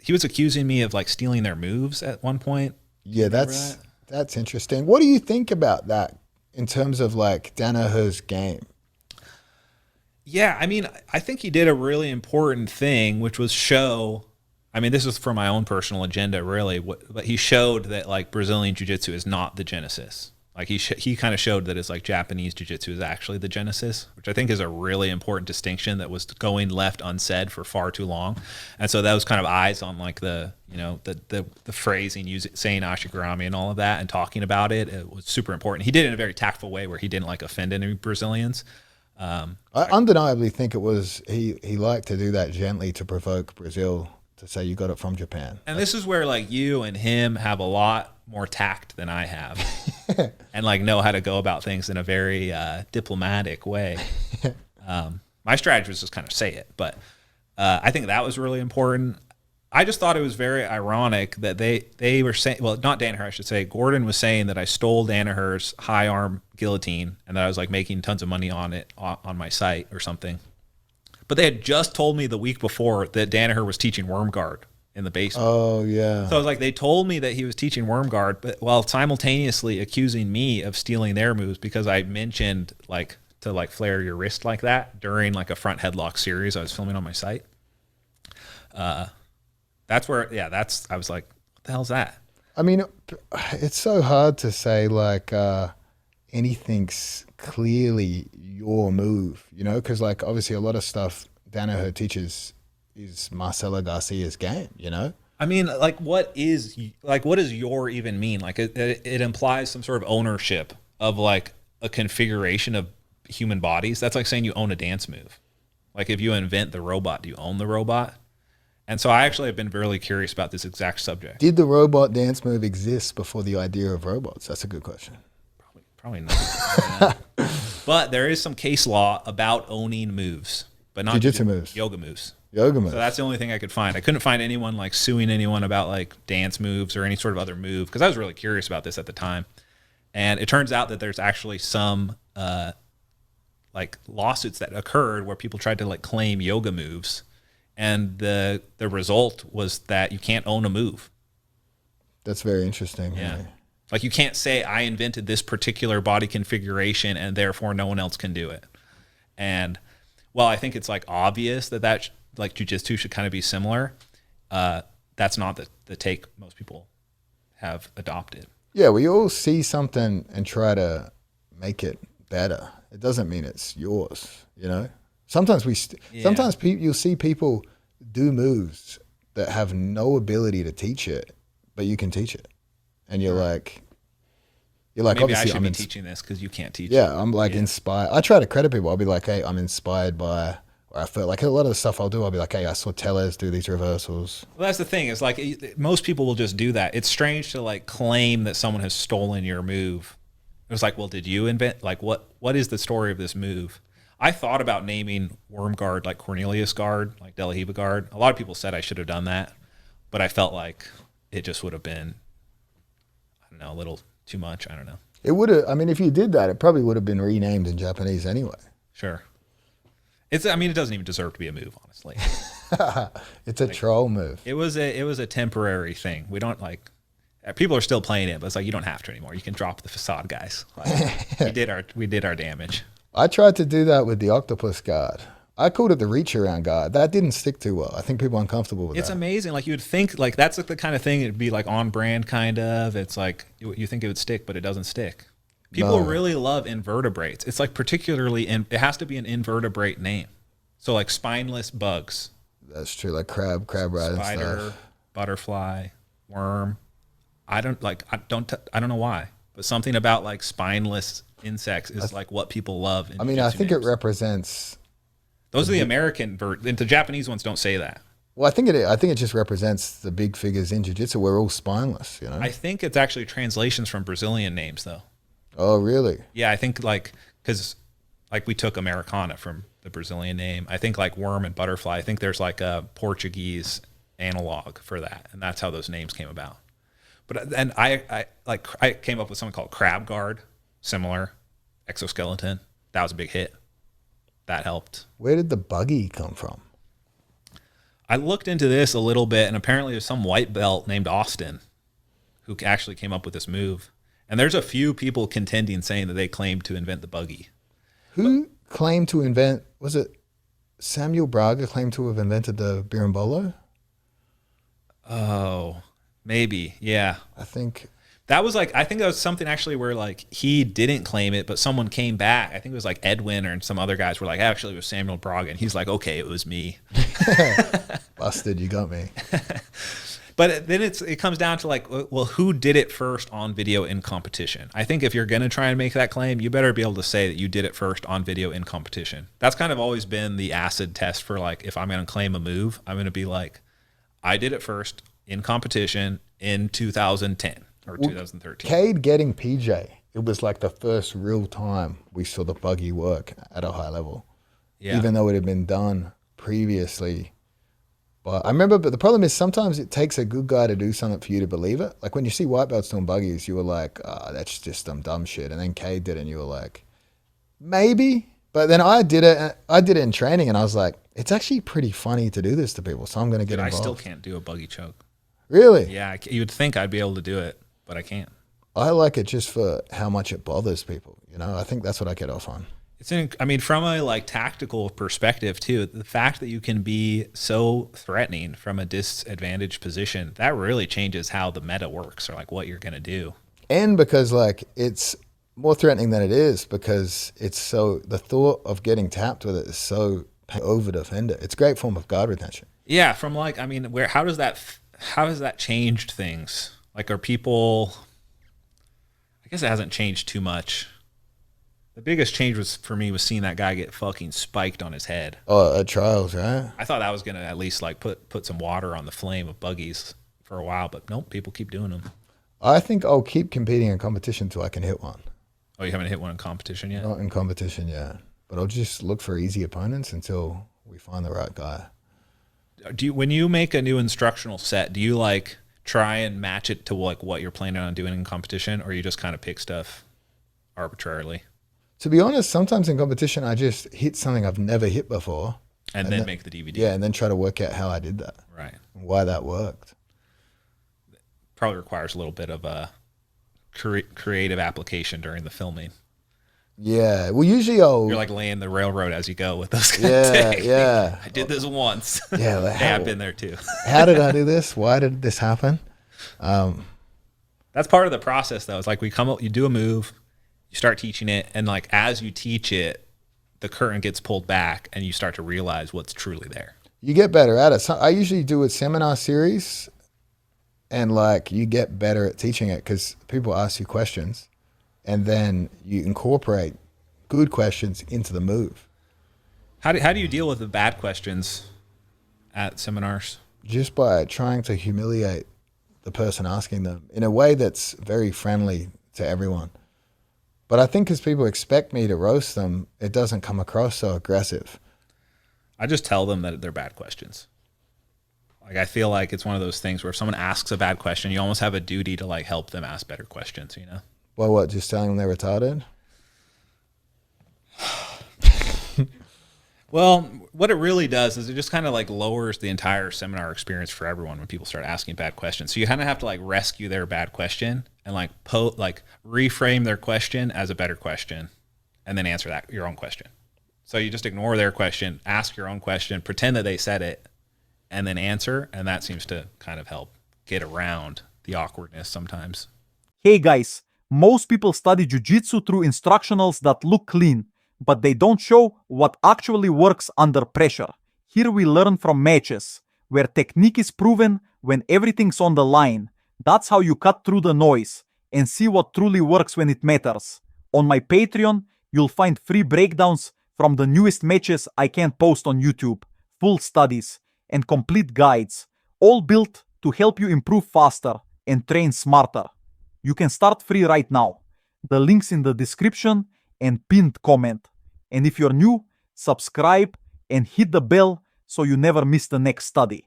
he was accusing me of like stealing their moves at one point. Yeah, that's interesting. What do you think about that in terms of like Danaher's game? Yeah, I mean, I think he did a really important thing, which was show. I mean, this is for my own personal agenda, really. But he showed that like Brazilian jiu-jitsu is not the genesis. Like he kind of showed that it's like Japanese jiu-jitsu is actually the genesis, which I think is a really important distinction that was going left unsaid for far too long. And so that was kind of eyes on like the phrasing, saying ashigarami and all of that, and talking about it. It was super important. He did it in a very tactful way where he didn't like offend any Brazilians. I undeniably think it was he liked to do that gently to provoke Brazil to say you got it from Japan. And this is where like you and him have a lot more tact than I have, and like know how to go about things in a very diplomatic way. My strategy was just kind of say it, but I think that was really important. I just thought it was very ironic that they were saying, well, not Danaher, I should say. Gordon was saying that I stole Danaher's high arm guillotine and that I was like making tons of money on it on my site or something. But they had just told me the week before that Danaher was teaching worm guard in the basement. Oh, yeah. So I was like, they told me that he was teaching worm guard, but while simultaneously accusing me of stealing their moves because I mentioned like to like flare your wrist like that during like a front headlock series I was filming on my site. That's where, I was like, what the hell's that? I mean, it's so hard to say like anything's clearly your move, you know, because like obviously a lot of stuff Danaher teaches is Marcelo Garcia's game, you know? I mean, like what does your even mean? Like it implies some sort of ownership of like a configuration of human bodies. That's like saying you own a dance move. Like if you invent the robot, do you own the robot? And so I actually have been really curious about this exact subject. Did the robot dance move exist before the idea of robots? That's a good question. Probably not. But there is some case law about owning moves, but not jiu-jitsu moves, yoga moves. Yoga moves. So that's the only thing I could find. I couldn't find anyone like suing anyone about like dance moves or any sort of other move because I was really curious about this at the time. And it turns out that there's actually some like lawsuits that occurred where people tried to like claim yoga moves. And the result was that you can't own a move. That's very interesting. Yeah. Right? Like you can't say I invented this particular body configuration and therefore no one else can do it. And while I think it's like obvious that like jiu-jitsu should kind of be similar, that's not the take most people have adopted. Yeah, we all see something and try to make it better. It doesn't mean it's yours, you know? Sometimes you'll see people do moves that have no ability to teach it, but you can teach it, and you're like, maybe obviously I should be teaching this because you can't teach it. Yeah, I'm like inspired. I try to credit people. I'll be like, hey, I'm inspired by, or I feel like a lot of the stuff I'll do. I'll be like, hey, I saw Tellez do these reversals. Well, that's the thing. Is like most people will just do that. It's strange to like claim that someone has stolen your move. It was like, well, did you invent? Like, what is the story of this move? I thought about naming worm guard like Cornelius guard, like De La Riva guard. A lot of people said I should have done that, but I felt like it just would have been, I don't know, a little too much. I don't know. It would have. I mean, if you did that, it probably would have been renamed in Japanese anyway. Sure. It doesn't even deserve to be a move, honestly. It's a troll move. It was a temporary thing. We don't like. People are still playing it, but it's like you don't have to anymore. You can drop the facade, guys. Like, we did our damage. I tried to do that with the octopus guard. I called it the reach around guard. That didn't stick too well. I think people are uncomfortable with that. It's amazing. Like you would think like that's like the kind of thing it'd be like on brand kind of. It's like you think it would stick, but it doesn't stick. People really love invertebrates. It's like particularly it has to be an invertebrate name. So like spineless bugs. That's true. Like crab riding spider, stuff. Butterfly, worm. I don't know why, but something about like spineless insects is like what people love. I mean, I think it represents. Those are the American version. The Japanese ones don't say that. Well, I think it just represents the big figures in jiu-jitsu. We're all spineless, you know? I think it's actually translations from Brazilian names, though. Oh, really? Yeah, I think because we took Americana from the Brazilian name. I think like worm and butterfly, I think there's like a Portuguese analog for that, and that's how those names came about. But and I came up with something called crab guard, similar exoskeleton. That was a big hit. That helped. Where did the buggy come from? I looked into this a little bit, and apparently there's some white belt named Austin who actually came up with this move. And there's a few people contending saying that they claimed to invent the buggy. Who claimed to invent, was it Samuel Braga claimed to have invented the berimbolo? Oh, maybe. Yeah. I think that was like, I think that was something actually where like he didn't claim it, but someone came back. I think it was like Edwin or some other guys were like, actually it was Samuel Braga. And he's like, okay, it was me. Busted, you got me. But then it comes down to like, well, who did it first on video in competition? I think if you're going to try and make that claim, you better be able to say that you did it first on video in competition. That's kind of always been the acid test for like, if I'm going to claim a move, I'm going to be like, I did it first in competition in 2010 or 2013. Cade getting PJ, it was like the first real time we saw the buggy work at a high level. Yeah. Even though it had been done previously. But I remember, but the problem is sometimes it takes a good guy to do something for you to believe it. Like when you see white belts doing buggies, you were like, that's just some dumb shit. And then Cade did it and you were like, maybe. But then I did it in training and I was like, it's actually pretty funny to do this to people. So I'm going to get involved. I still can't do a buggy choke. Really? Yeah. You would think I'd be able to do it, but I can't. I like it just for how much it bothers people. You know, I think that's what I get off on. I mean, from a like tactical perspective too, the fact that you can be so threatening from a disadvantaged position, that really changes how the meta works or like what you're going to do. And because like it's more threatening than it is because it's so, the thought of getting tapped with it is so over defender. It's a great form of guard retention. Yeah. From like, I mean, how has that changed things? Like are people, I guess it hasn't changed too much. The biggest change for me was seeing that guy get fucking spiked on his head. Oh, at trials, right? I thought that was going to at least like put some water on the flame of buggies for a while, but nope, people keep doing them. I think I'll keep competing in competition until I can hit one. Oh, you haven't hit one in competition yet? Not in competition yet, but I'll just look for easy opponents until we find the right guy. When you make a new instructional set, do you like try and match it to like what you're planning on doing in competition, or you just kind of pick stuff arbitrarily? To be honest, sometimes in competition, I just hit something I've never hit before. And then make the DVD. Yeah, and then try to work out how I did that. Right. And why that worked. Probably requires a little bit of a creative application during the filming. Yeah. Well, usually you're like laying the railroad as you go with those kind of things. Yeah. I did this once. Yeah. Like, hey, I've been there too. How did I do this? Why did this happen? That's part of the process though. It's like you do a move, you start teaching it, and like as you teach it, the curtain gets pulled back and you start to realize what's truly there. You get better at it. So I usually do a seminar series and like you get better at teaching it because people ask you questions and then you incorporate good questions into the move. How do you deal with the bad questions at seminars? Just by trying to humiliate the person asking them in a way that's very friendly to everyone. But I think because people expect me to roast them, it doesn't come across so aggressive. I just tell them that they're bad questions. Like I feel like it's one of those things where if someone asks a bad question, you almost have a duty to like help them ask better questions, you know? Well, what, just telling them they're retarded? Well, what it really does is it just kind of like lowers the entire seminar experience for everyone when people start asking bad questions. So you kind of have to like rescue their bad question and like reframe their question as a better question and then answer your own question. So you just ignore their question, ask your own question, pretend that they said it, and then answer. And that seems to kind of help get around the awkwardness sometimes. Hey guys, most people study jiu-jitsu through instructionals that look clean, but they don't show what actually works under pressure. Here we learn from matches, where technique is proven when everything's on the line. That's how you cut through the noise and see what truly works when it matters. On my Patreon, you'll find free breakdowns from the newest matches I can't post on YouTube, full studies, and complete guides, all built to help you improve faster and train smarter. You can start free right now. The link's in the description and pinned comment. And if you're new, subscribe and hit the bell so you never miss the next study.